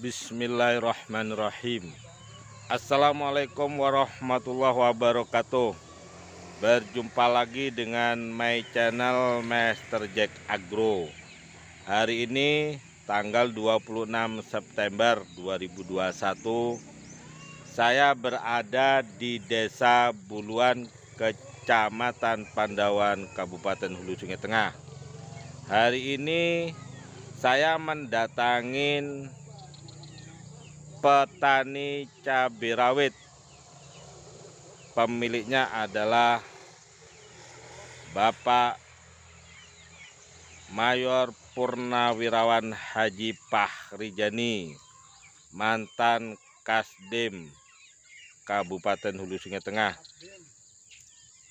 Bismillahirrahmanirrahim. Assalamualaikum warahmatullahi wabarakatuh. Berjumpa lagi dengan my channel Master Jack Agro. Hari ini tanggal 26 September 2021, saya berada di Desa Buluan, Kecamatan Pandawan, Kabupaten Hulu Sungai Tengah. Hari ini saya mendatangin petani cabai rawit. Pemiliknya adalah Bapak Mayor Purnawirawan Haji Pahrijani, mantan Kasdim Kabupaten Hulu Sungai Tengah.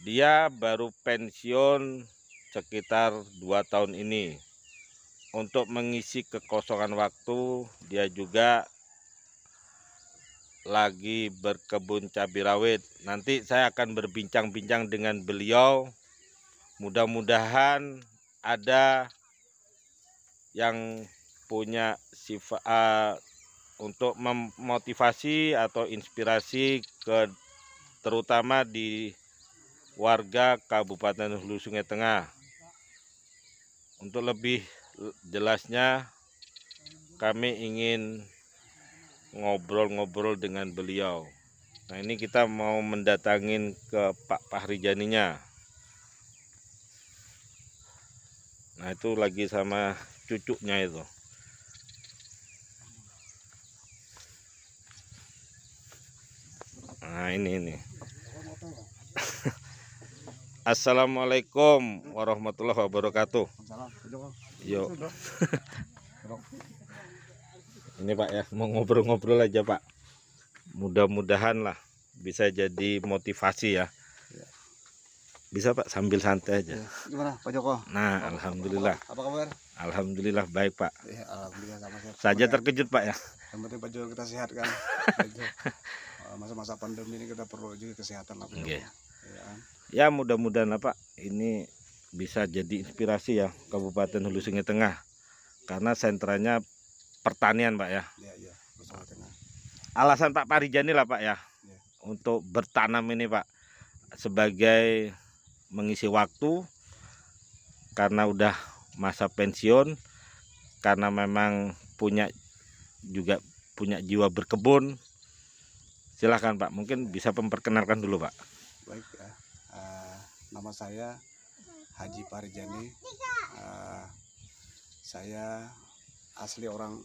Dia baru pensiun sekitar 2 tahun ini. Untuk mengisi kekosongan waktu, dia juga lagi berkebun cabai rawit. Nanti saya akan berbincang-bincang dengan beliau. Mudah-mudahan ada yang punya sifat untuk memotivasi atau inspirasi terutama di warga Kabupaten Hulu Sungai Tengah. Untuk lebih jelasnya, kami ingin ngobrol-ngobrol dengan beliau. Nah, ini kita mau mendatangin ke Pak Pahrijaninya. Nah, itu lagi sama cucunya itu. Nah, ini. Assalamualaikum warahmatullahi wabarakatuh. Yuk. Ini Pak ya, mau ngobrol-ngobrol aja Pak. Mudah-mudahan lah bisa jadi motivasi ya. Bisa Pak, sambil santai aja. Gimana Pak Joko? Nah, alhamdulillah. Apa kabar? Alhamdulillah baik Pak. Ya, alhamdulillah sama sehat. Saja terkejut Pak ya. Yang penting Pak Joko kita sehat kan. Masa-masa pandemi ini kita perlu juga kesehatan lah Pak Joko. Okay. Ya, ya mudah-mudahan lah Pak, ini bisa jadi inspirasi ya Kabupaten Hulu Sungai Tengah. Karena sentranya pertanian Pak ya. Iya, Sungai Tengah. Alasan Pak Pahrijani lah Pak ya, untuk bertanam ini Pak, sebagai mengisi waktu karena udah masa pensiun, karena memang punya jiwa berkebun. Silahkan Pak, mungkin bisa memperkenalkan dulu Pak. Baik ya, nama saya Haji Pahrijani. Saya asli orang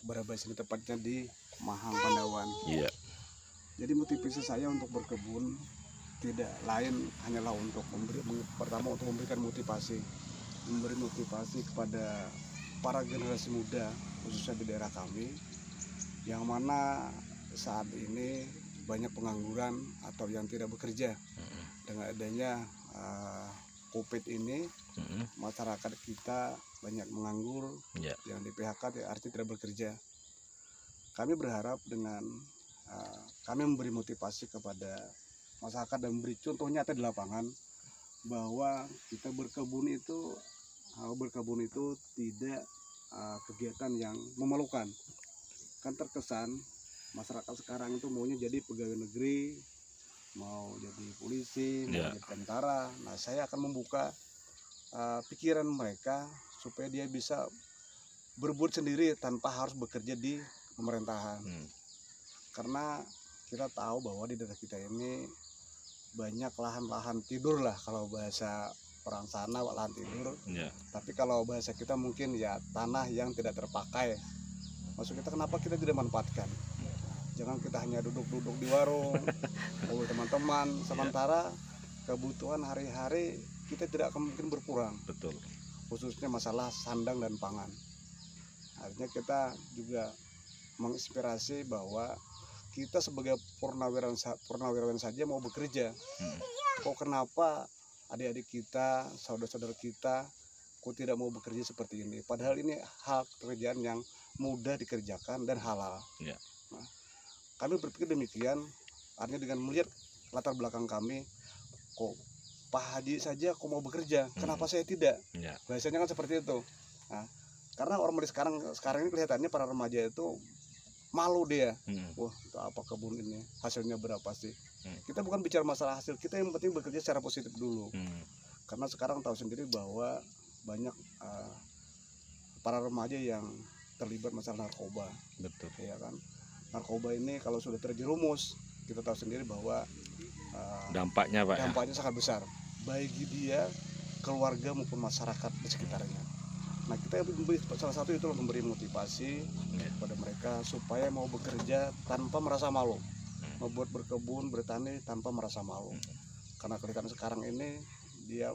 Barabas, ini tepatnya di Mahang Pandawan. Iya. Jadi motivasi saya untuk berkebun tidak lain hanyalah untuk pertama untuk memberikan memberi motivasi kepada para generasi muda khususnya di daerah kami, yang mana saat ini banyak pengangguran atau yang tidak bekerja. Dengan adanya COVID ini, masyarakat kita banyak menganggur, yang di PHK artinya tidak bekerja. Kami berharap dengan kami memberi motivasi kepada masyarakat dan memberi contoh nyata di lapangan bahwa kita berkebun itu tidak kegiatan yang memalukan. Kan terkesan masyarakat sekarang itu maunya jadi pegawai negeri, mau jadi polisi, mau jadi tentara. Nah, saya akan membuka pikiran mereka supaya dia bisa berbuat sendiri tanpa harus bekerja di pemerintahan. Karena kita tahu bahwa di daerah kita ini banyak lahan-lahan tidur lah, kalau bahasa orang sana lahan tidur. Tapi kalau bahasa kita mungkin ya tanah yang tidak terpakai. Maksud kita, kenapa kita tidak manfaatkan? Jangan kita hanya duduk-duduk di warung, ngobrol teman-teman, sementara kebutuhan hari-hari kita tidak akan mungkin berkurang. Betul. Khususnya masalah sandang dan pangan. Artinya kita juga menginspirasi bahwa kita sebagai purnawirawan saja mau bekerja. Kok kenapa adik-adik kita, saudara-saudara kita, kok tidak mau bekerja seperti ini? Padahal ini hak pekerjaan yang mudah dikerjakan dan halal. Nah, kami berpikir demikian. Artinya dengan melihat latar belakang kami, kok Pak Haji saja kok mau bekerja, kenapa saya tidak? Biasanya kan seperti itu. Nah, Karena orang dari sekarang ini kelihatannya para remaja itu malu dia. Wah, itu apa kebun ini? Hasilnya berapa sih? Kita bukan bicara masalah hasil, kita yang penting bekerja secara positif dulu. Karena sekarang tahu sendiri bahwa banyak para remaja yang terlibat masalah narkoba. Betul. Ya kan? Narkoba ini kalau sudah terjerumus, kita tahu sendiri bahwa dampaknya Pak, dampaknya sangat besar bagi dia, keluarga maupun masyarakat di sekitarnya. Nah, kita salah satu itu memberi motivasi kepada mereka supaya mau bekerja tanpa merasa malu, membuat berkebun, bertani tanpa merasa malu. Karena kelihatan sekarang ini dia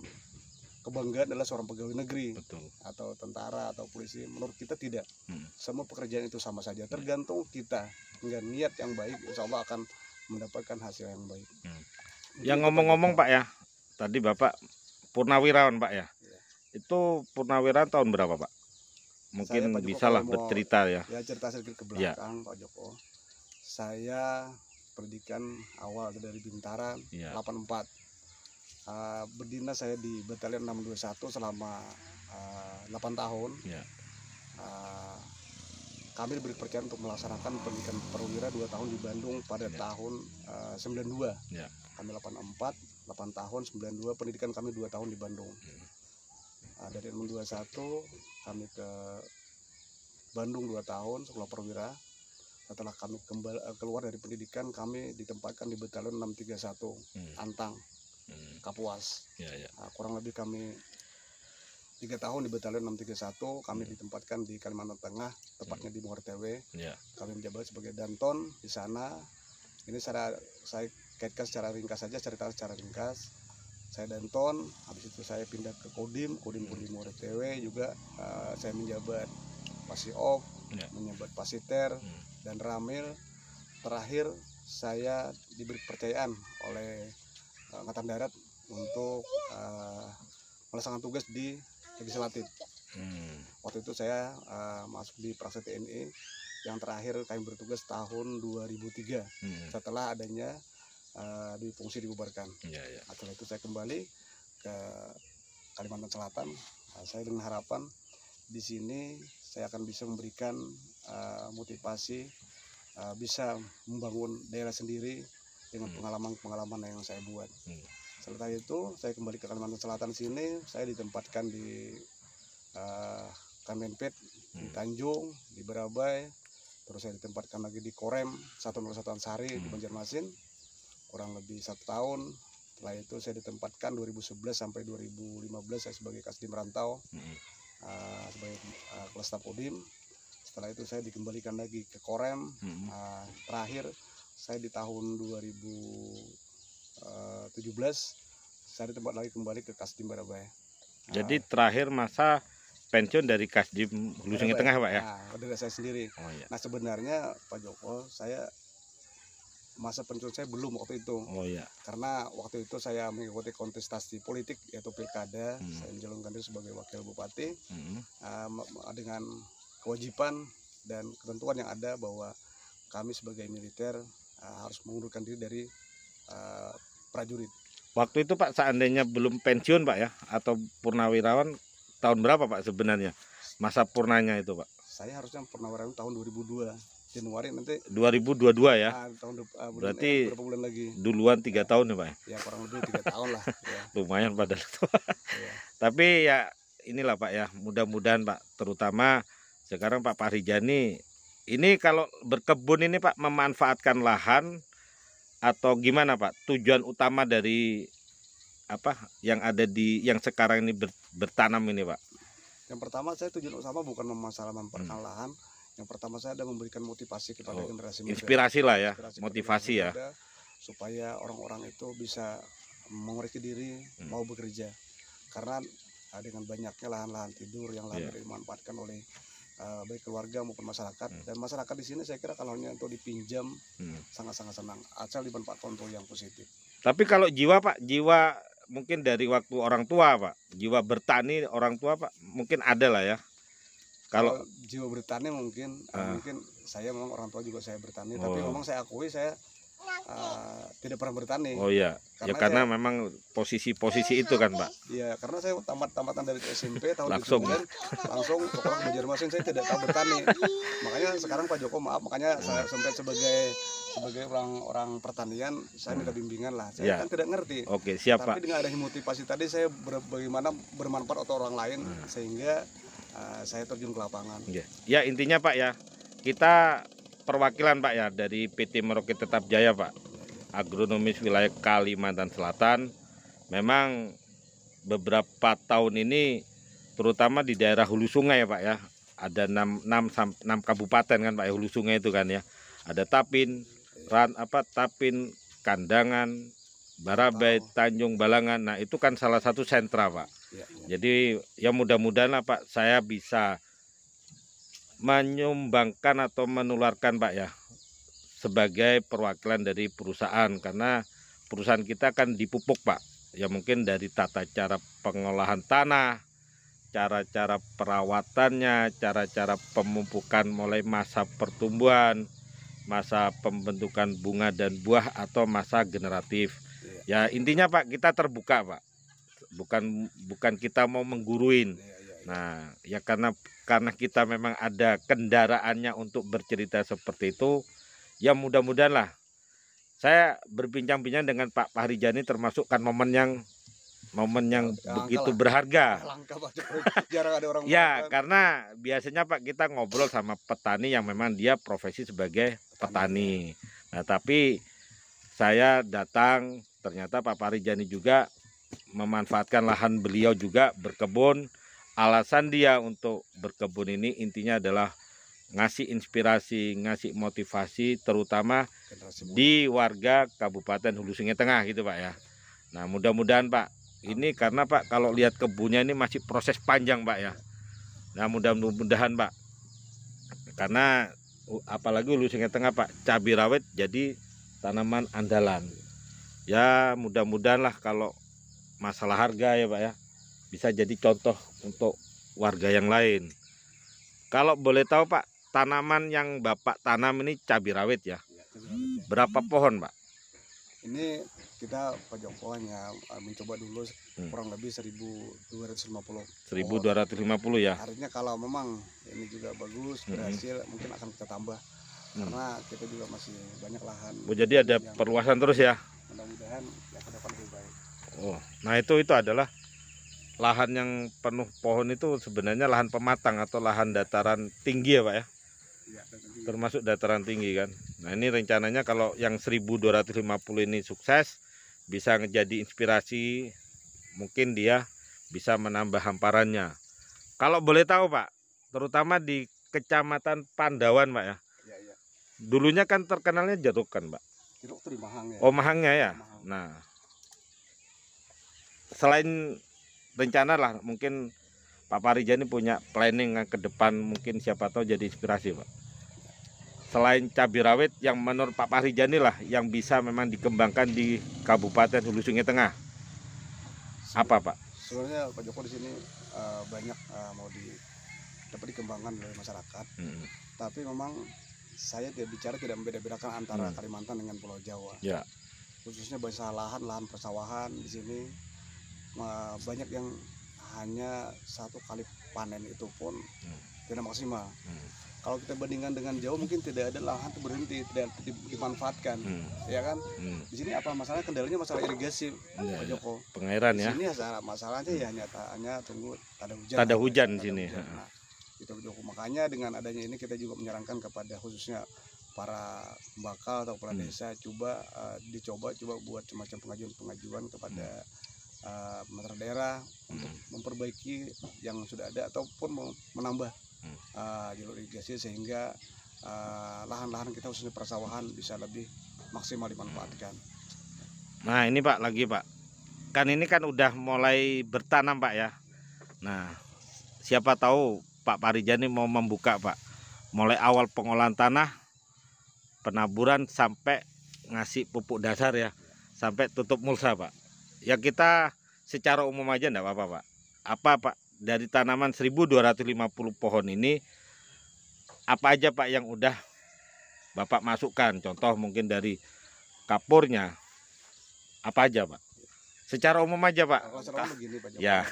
kebanggaan adalah seorang pegawai negeri. Betul. Atau tentara atau polisi. Menurut kita tidak. Semua pekerjaan itu sama saja. Tergantung kita dengan niat yang baik, insya Allah akan mendapatkan hasil yang baik. Yang ngomong-ngomong Pak ya, tadi Bapak purnawirawan Pak ya. Itu purnawirawan tahun berapa Pak? Mungkin bisalah bercerita ya. Ya, cerita sedikit ke belakang Pak Joko. Saya pendidikan awal dari Bintara 84. Berdinas saya di Batalion 621 selama 8 tahun. Kami diberi kepercayaan untuk melaksanakan pendidikan perwira 2 tahun di Bandung pada tahun 92. Kami 84, 8 tahun, 92, pendidikan kami 2 tahun di Bandung. Dari 621 kami ke Bandung 2 tahun sekolah perwira. Setelah kami keluar dari pendidikan, kami ditempatkan di Batalion 631 Antang, Kapuas. Kurang lebih kami 3 tahun di Batalion 631. Kami ditempatkan di Kalimantan Tengah, tepatnya di Muartewe. Kami menjabat sebagai Danton di sana. Ini saya kaitkan secara ringkas saja, cerita secara ringkas. Saya Danton, habis itu saya pindah ke Kodim di Muartewe juga. Saya menjabat Pasiop, menjabat Pasiter dan Ramil. Terakhir saya diberi kepercayaan oleh Angkatan Darat untuk melaksanakan tugas di legislatif. Waktu itu saya masuk di Praksi TNI. Yang terakhir kami bertugas tahun 2003 setelah adanya di fungsi dibubarkan. Setelah itu saya kembali ke Kalimantan Selatan. Saya dengan harapan di sini saya akan bisa memberikan motivasi, bisa membangun daerah sendiri dengan pengalaman-pengalaman yang saya buat. Setelah itu saya kembali ke Kalimantan Selatan sini. Saya ditempatkan di Kamenpet di Tanjung, di Barabai. Terus saya ditempatkan lagi di Korem Satuan Sari di Banjarmasin kurang lebih 1 tahun. Setelah itu saya ditempatkan 2011 sampai 2015 saya sebagai Kasdim Rantau, sebagai Kepala Staf Kodim. Setelah itu saya dikembalikan lagi ke Korem. Terakhir saya di tahun 2017 saya ditempatkan lagi kembali ke Kasdim Barabai. Jadi terakhir masa pensiun dari Kasdim Hulu Sungai Tengah Pak ya? Dari saya sendiri. Nah sebenarnya Pak Joko, saya masa pensiun saya belum waktu itu. Karena waktu itu saya mengikuti kontestasi politik yaitu pilkada. Saya menjalankan diri sebagai wakil bupati dengan kewajiban dan ketentuan yang ada bahwa kami sebagai militer harus mengundurkan diri dari prajurit. Waktu itu Pak seandainya belum pensiun Pak ya, atau purnawirawan tahun berapa Pak sebenarnya masa purnanya itu Pak? Saya harusnya purnawirawan tahun 2002 Januari nanti 2022 ya. Berarti berapa bulan lagi? Duluan 3 tahun ya Pak? Ya kurang lebih 3 tahun lah. Lumayan padahal itu. Tapi ya inilah Pak ya, mudah-mudahan Pak, terutama sekarang Pak Parijani ini kalau berkebun ini Pak memanfaatkan lahan atau gimana Pak? Tujuan utama dari apa yang ada yang sekarang ini bertanam ini Pak? Yang pertama saya tujuan utama bukan masalah memperkenalkan lahan. Yang pertama saya ada memberikan motivasi kepada generasi muda. Inspirasi lah ya, motivasi ya. Supaya orang-orang itu bisa mengoreksi diri, mau bekerja. Karena dengan banyaknya lahan-lahan tidur yang lahan dimanfaatkan oleh baik keluarga maupun masyarakat. Dan masyarakat di sini saya kira kalau hanya untuk dipinjam sangat-sangat senang. Asal dimanfaatkan untuk yang positif. Tapi kalau jiwa Pak, jiwa mungkin dari waktu orang tua Pak, jiwa bertani orang tua Pak, mungkin ada lah ya. Kalau jiwa bertani mungkin saya memang orang tua juga saya bertani, tapi memang saya akui saya tidak pernah bertani. Oh iya, ya karena memang posisi itu kan Pak. Iya, karena saya tamatan dari SMP tahun langsung 2009, langsung sekolah ke Banjarmasin, saya tidak tahu bertani. Makanya sekarang Pak Joko maaf, makanya saya sampai sebagai orang pertanian, saya minta bimbingan lah. Saya kan tidak ngerti. Oke, siap Pak. Tapi dengan ada motivasi tadi, saya bagaimana bermanfaat untuk orang lain, sehingga saya terjun ke lapangan. Ya intinya Pak ya, kita perwakilan Pak ya dari PT Merauke Tetap Jaya Pak, agronomis wilayah Kalimantan Selatan. Memang beberapa tahun ini terutama di daerah hulu sungai ya Pak ya, ada 6 kabupaten kan Pak ya, hulu sungai itu kan ya. Ada Tapin, Tapin, Kandangan, Barabai, Tanjung Balangan. Nah itu kan salah satu sentra Pak. Jadi ya mudah-mudahan lah Pak, saya bisa menyumbangkan atau menularkan Pak ya, sebagai perwakilan dari perusahaan, karena perusahaan kita kan dipupuk Pak. Ya mungkin dari tata cara pengolahan tanah, cara-cara perawatannya, cara-cara pemupukan mulai masa pertumbuhan, masa pembentukan bunga dan buah atau masa generatif. Ya intinya Pak, kita terbuka Pak. Bukan kita mau mengguruin. Nah, ya karena kita memang ada kendaraannya untuk bercerita seperti itu, ya mudah-mudahan lah. Saya berbincang-bincang dengan Pak Pahrijani, termasuk kan momen yang begitu berharga. Jarang ada orang ya, karena biasanya Pak kita ngobrol sama petani yang memang dia profesi sebagai petani. Nah, tapi saya datang, ternyata Pak Pahrijani juga memanfaatkan lahan beliau juga berkebun. Alasan dia untuk berkebun ini intinya adalah ngasih inspirasi, ngasih motivasi, terutama di warga Kabupaten Hulu Sungai Tengah gitu Pak ya. Nah mudah-mudahan Pak, ini karena Pak kalau lihat kebunnya ini masih proses panjang Pak ya. Nah mudah-mudahan Pak, karena apalagi Hulu Sungai Tengah Pak, cabai rawit jadi tanaman andalan. Ya mudah-mudahan lah kalau masalah harga ya Pak ya, bisa jadi contoh untuk warga yang lain. Kalau boleh tahu Pak, tanaman yang Bapak tanam ini cabai rawit ya? Berapa pohon Pak? Ini kita Pak Joko hanya mencoba dulu kurang lebih 1.250. 1.250 ya? Artinya kalau memang ini juga bagus, berhasil, mungkin akan kita tambah. Karena kita juga masih banyak lahan. Oh, jadi ada perluasan terus ya? Mudah-mudahan ya ke depan lebih baik. Oh, nah itu adalah lahan yang penuh pohon, itu sebenarnya lahan pematang atau lahan dataran tinggi ya Pak ya? Ya, termasuk dataran tinggi kan. Nah ini rencananya kalau yang 1.250 ini sukses, bisa menjadi inspirasi, mungkin dia bisa menambah hamparannya. Kalau boleh tahu Pak, terutama di Kecamatan Pandawan Pak ya, dulunya kan terkenalnya jeruk kan Pak? Jeruk itu di Mahang ya. Oh Mahangnya ya. Mahang. Nah selain rencana lah, mungkin Pak Pahrijani punya planning ke depan, mungkin siapa tahu jadi inspirasi Pak. Selain cabai rawit yang menurut Pak Pahrijani lah yang bisa memang dikembangkan di Kabupaten Hulu Sungai Tengah, apa Pak? Sebenarnya Pak Joko di sini banyak mau dapat dikembangkan oleh masyarakat. Tapi memang saya tidak membeda-bedakan antara Kalimantan dengan Pulau Jawa. Ya. Khususnya masalah lahan persawahan di sini banyak yang hanya satu kali panen itu pun tidak maksimal. Kalau kita bandingkan dengan Jawa, mungkin tidak ada lahan itu berhenti, tidak dimanfaatkan, ya kan? Di sini apa masalah kendalanya masalah irigasi, Pak Joko? Pengairan ya? Di sini masalahnya ya hanya tunggu ada hujan di sini. Nah, itu Pak Joko. Makanya dengan adanya ini kita juga menyarankan kepada khususnya para pembakal atau kepala desa, dicoba buat semacam pengajuan kepada pemerintah daerah untuk memperbaiki yang sudah ada ataupun menambah jalur irigasi sehingga lahan-lahan kita khususnya persawahan bisa lebih maksimal dimanfaatkan. Nah ini Pak lagi Pak, kan ini kan udah mulai bertanam Pak ya. Nah siapa tahu Pak Pahrijani mau membuka Pak, mulai awal pengolahan tanah, penaburan sampai ngasih pupuk dasar ya, sampai tutup mulsa Pak. Ya kita secara umum aja enggak apa-apa Pak. Apa Pak, dari tanaman 1.250 pohon ini apa aja Pak yang udah Bapak masukkan? Contoh mungkin dari kapurnya apa aja Pak? Secara umum aja Pak. Kalau secara umum begini Pak Joko. Ya.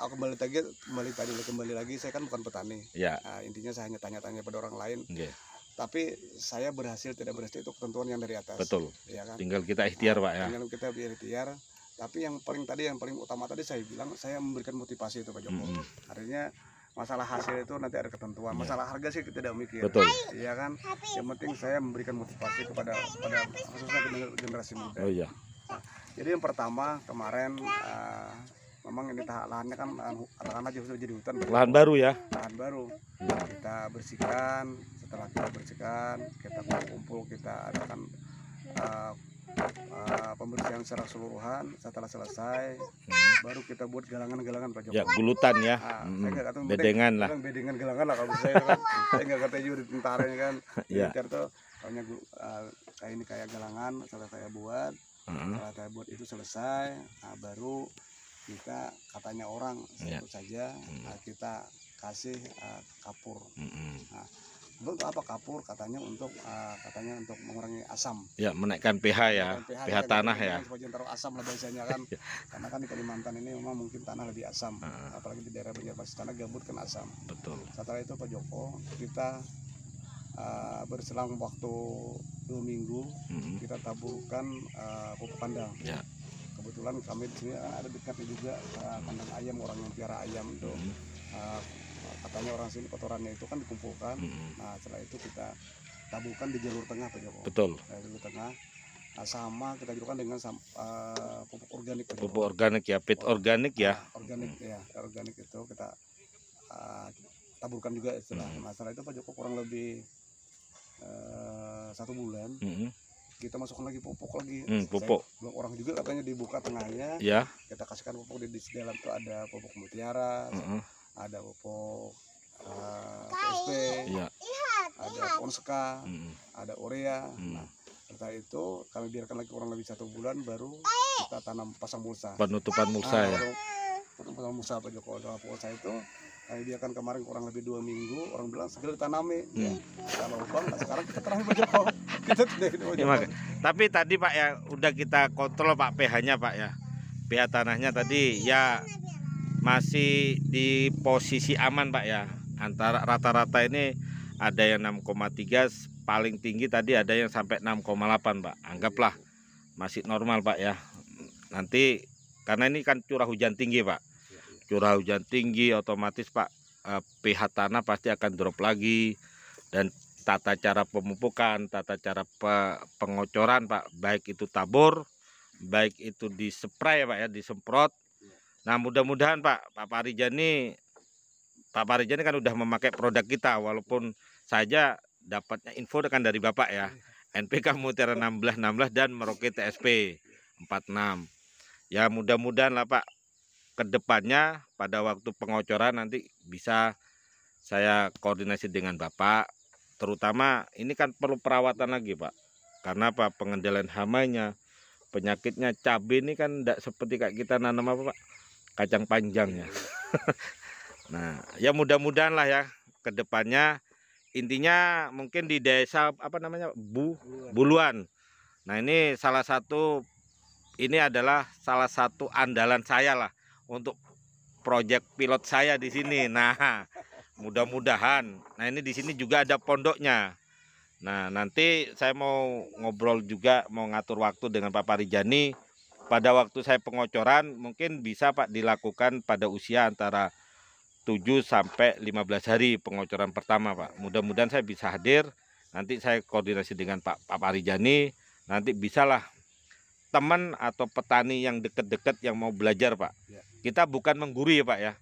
Aku kembali lagi, saya kan bukan petani. Ya. Nah, intinya saya hanya tanya-tanya pada orang lain. Okay. Tapi saya berhasil tidak berhasil itu ketentuan yang dari atas. Betul. Ya kan? Tinggal kita ikhtiar Pak ya. Tinggal kita berikhtiar. Tapi yang paling utama tadi saya bilang, saya memberikan motivasi itu Pak Joko. Artinya masalah hasil itu nanti ada ketentuan. Masalah harga sih kita tidak mikir. Betul. Iya kan? Yang penting saya memberikan motivasi kepada khususnya generasi muda. Oh iya. Jadi yang pertama kemarin memang ini lahannya kan anak-anak sudah jadi hutan. Lahan baru ya. Lahan baru. Kita bersihkan. Setelah kita bersihkan, kita kumpul, kita adakan pembersihan secara keseluruhan. Setelah selesai, baru kita buat galangan-galangan Pak Joko. Ya, gulutan ya. Bedengan lah. Bedengan galangan lah kalau saya kan. Saya nggak ngerti juga di tentaranya kan. Ya. Tuh, kayak ini kayak galangan. Setelah saya buat, itu selesai, baru kita katanya orang sebut saja kita kasih kapur. Untuk apa kapur? Katanya untuk mengurangi asam. Ya, menaikkan pH ya, pH tanah ya. Sebagian taruh asam lah biasanya kan. Karena kan di Kalimantan ini memang mungkin tanah lebih asam. Apalagi di daerah Banjarmasin tanah gambut kan asam. Betul. Setelah itu Pak Joko, kita berselang waktu 2 minggu kita taburkan pupuk kandang. Ya. Kebetulan kami di sini ada dekatnya juga kandang ayam, orang yang piara ayam itu. Katanya orang sini kotorannya itu kan dikumpulkan. Nah setelah itu kita taburkan di jalur tengah Pak Joko. Betul. Jalur tengah. Nah, sama kita juga dengan pupuk organik. Pupuk organik ya, pit organik ya. Organik ya, organik itu kita taburkan juga setelah. Nah setelah itu Pak Joko kurang lebih 1 bulan. Kita masukkan lagi pupuk lagi. Pupuk. Orang juga katanya dibuka tengahnya. Ya. Kita kasihkan pupuk di dalam itu ada pupuk mutiara, ada pupuk PSP, ya. Ada Ponska, ada urea. Nah, setelah itu kami biarkan lagi kurang lebih 1 bulan, baru kita tanam pasang mulsa. Penutupan mulsa ya. Penutupan mulsa Pak Joko. Mulsa itu kami biarkan kemarin kurang lebih 2 minggu, orang bilang segera ditanami. Ya. Kalau bang, sekarang kita terang Pak Joko. Tapi tadi Pak ya udah kita kontrol Pak pH-nya Pak ya. pH tanahnya tadi ya masih di posisi aman Pak ya. Antara rata-rata ini ada yang 6,3, paling tinggi tadi ada yang sampai 6,8 Pak. Anggaplah masih normal Pak ya. Nanti karena ini kan curah hujan tinggi Pak. Curah hujan tinggi otomatis Pak pH tanah pasti akan drop lagi. Dan tata cara pemupukan, tata cara pengocoran Pak, baik itu tabur, baik itu dispray Pak ya, disemprot. Nah mudah-mudahan Pak Parijani kan udah memakai produk kita, walaupun saja dapatnya info kan dari Bapak ya, NPK Mutiara 16 dan Merauke TSP 46. Ya mudah-mudahan lah Pak, kedepannya pada waktu pengocoran nanti bisa saya koordinasi dengan Bapak, terutama ini kan perlu perawatan lagi Pak, karena apa, pengendalian hamanya, penyakitnya. Cabai ini kan tidak seperti kayak kita nanam apa Pak, kacang panjang ya. Nah ya mudah-mudahan lah ya kedepannya, intinya mungkin di desa apa namanya Buluan. Nah ini adalah salah satu andalan saya lah untuk proyek pilot saya di sini. Nah mudah-mudahan, nah ini di sini juga ada pondoknya. Nah nanti saya mau ngobrol juga, mau ngatur waktu dengan Pak Parijani. Pada waktu saya pengocoran mungkin bisa Pak dilakukan pada usia antara 7 sampai 15 hari pengocoran pertama Pak. Mudah-mudahan saya bisa hadir. Nanti saya koordinasi dengan Pak Parijani. Nanti bisalah teman atau petani yang dekat-dekat yang mau belajar Pak. Kita bukan menggurui ya Pak ya.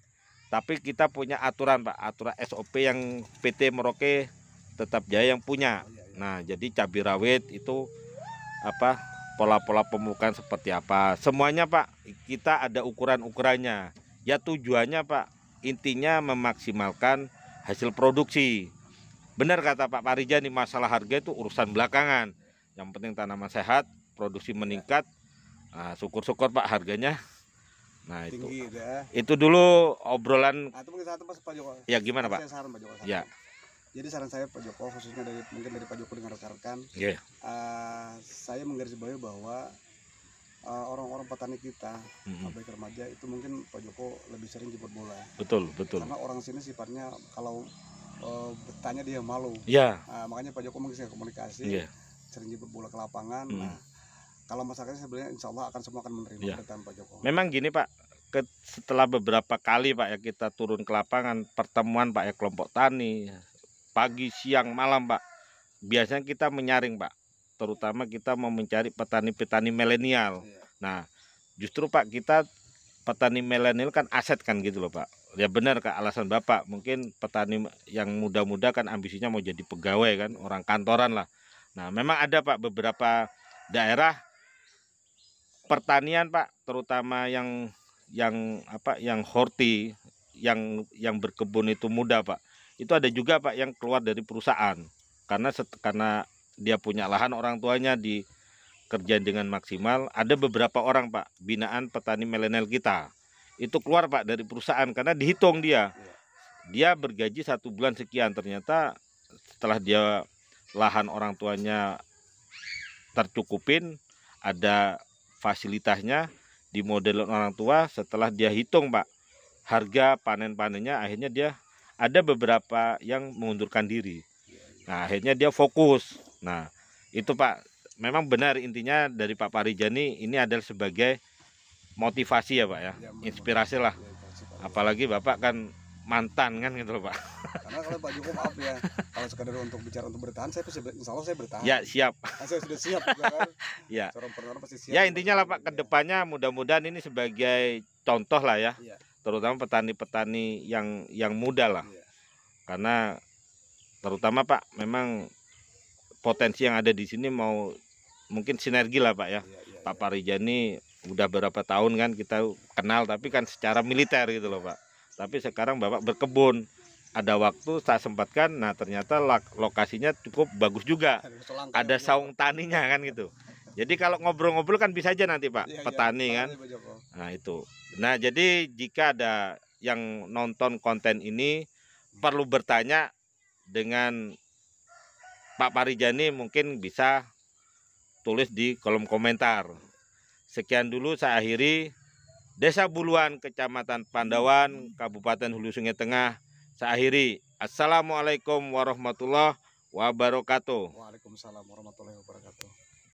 Tapi kita punya aturan Pak, aturan SOP yang PT Merauke Tetap Jaya yang punya. Nah jadi cabai rawit itu apa, pola-pola pemupukan seperti apa, semuanya Pak kita ada ukuran-ukurannya. Ya tujuannya Pak, intinya memaksimalkan hasil produksi. Benar kata Pak Parijani, masalah harga itu urusan belakangan. Yang penting tanaman sehat, produksi meningkat. Nah, syukur-syukur Pak harganya. Nah tinggi, itu dulu obrolan. Nah, itu Pak Joko. Ya gimana Pak? Saya saran Pak Joko. Ya. Jadi saran saya Pak Joko, khususnya mungkin dari Pak Joko dengan rekan-rekan, Yeah. saya menggarisbawahi bahwa orang-orang petani kita, baik remaja itu mungkin Pak Joko lebih sering jemput bola. Betul. Karena orang sini sifatnya kalau bertanya dia malu. Ya. Makanya Pak Joko mungkin komunikasi, sering jemput bola ke lapangan. Nah, kalau masyarakatnya sebenarnya insya Allah semua akan menerima pertanyaan Pak Joko. Memang gini Pak, setelah beberapa kali Pak ya kita turun ke lapangan, pertemuan Pak ya kelompok tani, pagi, siang, malam Pak, biasanya kita menyaring Pak, terutama kita mau mencari petani-petani milenial. Nah, justru Pak kita petani milenial kan aset kan gitu loh Pak. Ya benar Kak, alasan Bapak, mungkin petani yang muda-muda kan ambisinya mau jadi pegawai kan, orang kantoran lah. Nah, memang ada Pak beberapa daerah pertanian Pak, terutama yang horti, yang berkebun itu muda Pak. Itu ada juga Pak yang keluar dari perusahaan karena dia punya lahan, orang tuanya dikerjain dengan maksimal. Ada beberapa orang Pak binaan petani milenial kita itu keluar Pak dari perusahaan karena dihitung dia bergaji 1 bulan sekian, ternyata setelah dia lahan orang tuanya tercukupin, ada fasilitasnya di model orang tua, setelah dia hitung Pak harga panen-panennya, akhirnya dia ada beberapa yang mengundurkan diri. Nah, akhirnya dia fokus. Nah, itu Pak, memang benar intinya dari Pak Parijani ini adalah sebagai motivasi ya Pak ya, inspirasi lah. Apalagi Bapak kan mantan kan gitu loh Pak. Karena kalau Pak Joko maaf ya, kalau sekadar untuk bicara untuk bertahan, insya Allah saya bertahan. Ya siap. Saya sudah siap kan. Ya. Pasti siap. Ya intinya lah Pak, kedepannya mudah-mudahan ini sebagai contoh lah ya. Terutama petani-petani yang muda lah. Karena terutama Pak, memang potensi yang ada di sini mau mungkin sinergi lah Pak ya. Pak Parijani udah berapa tahun kan kita kenal, tapi kan secara militer gitu loh Pak. Tapi sekarang Bapak berkebun, ada waktu saya sempatkan, nah ternyata lokasinya cukup bagus juga. Ada saung taninya kan gitu. Jadi kalau ngobrol-ngobrol kan bisa aja nanti Pak, petani kan. Nah itu. Nah jadi jika ada yang nonton konten ini perlu bertanya dengan Pak Parijani, mungkin bisa tulis di kolom komentar. Sekian dulu saya akhiri. Desa Buluan, Kecamatan Pandawan, Kabupaten Hulu Sungai Tengah, saya akhiri. Assalamualaikum warahmatullahi wabarakatuh. Waalaikumsalam warahmatullahi wabarakatuh.